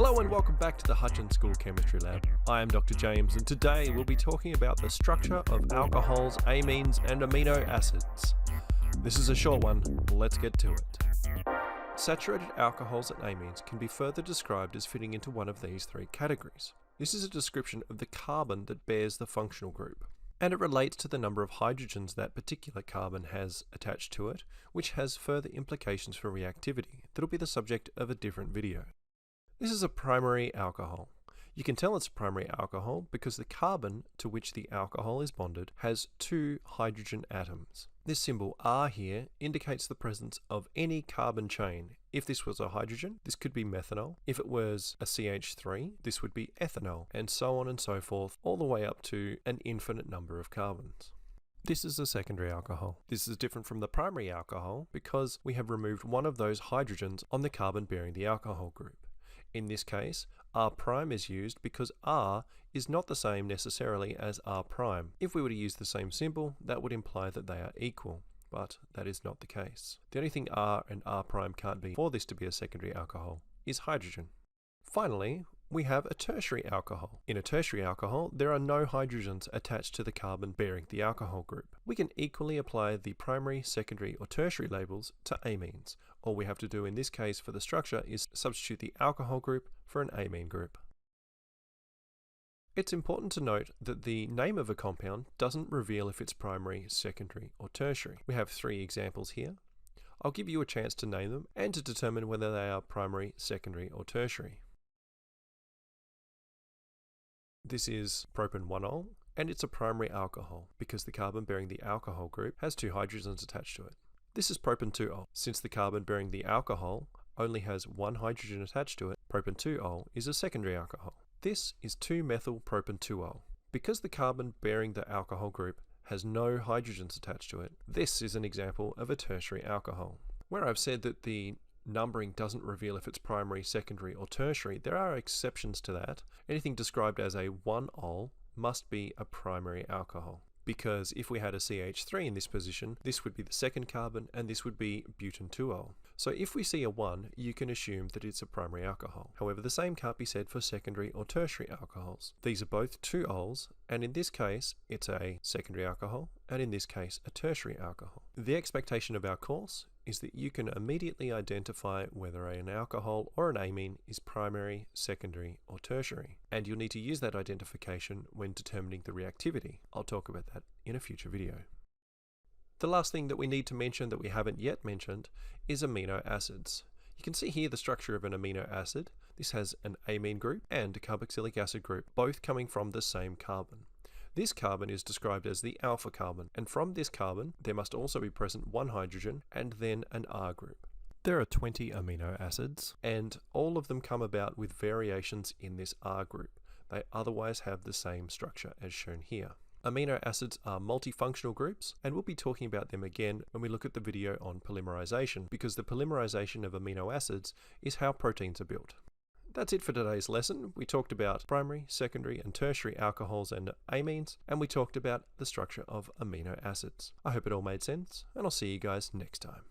Hello and welcome back to the Hutchins School Chemistry Lab. I am Dr. James, and today we'll be talking about the structure of alcohols, amines and amino acids. This is a short one, let's get to it. Saturated alcohols and amines can be further described as fitting into one of these three categories. This is a description of the carbon that bears the functional group, and it relates to the number of hydrogens that particular carbon has attached to it, which has further implications for reactivity that will be the subject of a different video. This is a primary alcohol. You can tell it's a primary alcohol because the carbon to which the alcohol is bonded has two hydrogen atoms. This symbol R here indicates the presence of any carbon chain. If this was a hydrogen, this could be methanol. If it was a CH3, this would be ethanol, and so on and so forth, all the way up to an infinite number of carbons. This is a secondary alcohol. This is different from the primary alcohol because we have removed one of those hydrogens on the carbon bearing the alcohol group. In this case, R' is used because R is not the same necessarily as R'. If we were to use the same symbol, that would imply that they are equal, but that is not the case. The only thing R and R' can't be for this to be a secondary alcohol is hydrogen. Finally, we have a tertiary alcohol. In a tertiary alcohol, there are no hydrogens attached to the carbon bearing the alcohol group. We can equally apply the primary, secondary, or tertiary labels to amines. All we have to do in this case for the structure is substitute the alcohol group for an amine group. It's important to note that the name of a compound doesn't reveal if it's primary, secondary, or tertiary. We have three examples here. I'll give you a chance to name them and to determine whether they are primary, secondary, or tertiary. This is propan-1-ol, and it's a primary alcohol because the carbon bearing the alcohol group has two hydrogens attached to it. This is propan-2-ol. Since the carbon bearing the alcohol only has one hydrogen attached to it, propan-2-ol is a secondary alcohol. This is 2-methyl-propan-2-ol. Because the carbon bearing the alcohol group has no hydrogens attached to it, this is an example of a tertiary alcohol. Where I've said that the numbering doesn't reveal if it's primary, secondary, or tertiary, there are exceptions to that. Anything described as a 1-ol must be a primary alcohol, because if we had a CH3 in this position, this would be the second carbon and this would be butan-2-ol. So if we see a 1, you can assume that it's a primary alcohol. However, the same can't be said for secondary or tertiary alcohols. These are both 2-ols, and in this case, it's a secondary alcohol, and in this case, a tertiary alcohol. The expectation of our course is that you can immediately identify whether an alcohol or an amine is primary, secondary, or tertiary. And you'll need to use that identification when determining the reactivity. I'll talk about that in a future video. The last thing that we need to mention that we haven't yet mentioned is amino acids. You can see here the structure of an amino acid. This has an amine group and a carboxylic acid group, both coming from the same carbon. This carbon is described as the alpha carbon, and from this carbon there must also be present one hydrogen and then an R group. There are 20 amino acids, and all of them come about with variations in this R group. They otherwise have the same structure as shown here. Amino acids are multifunctional groups, and we'll be talking about them again when we look at the video on polymerization, because the polymerization of amino acids is how proteins are built. That's it for today's lesson. We talked about primary, secondary, and tertiary alcohols and amines, and we talked about the structure of amino acids. I hope it all made sense, and I'll see you guys next time.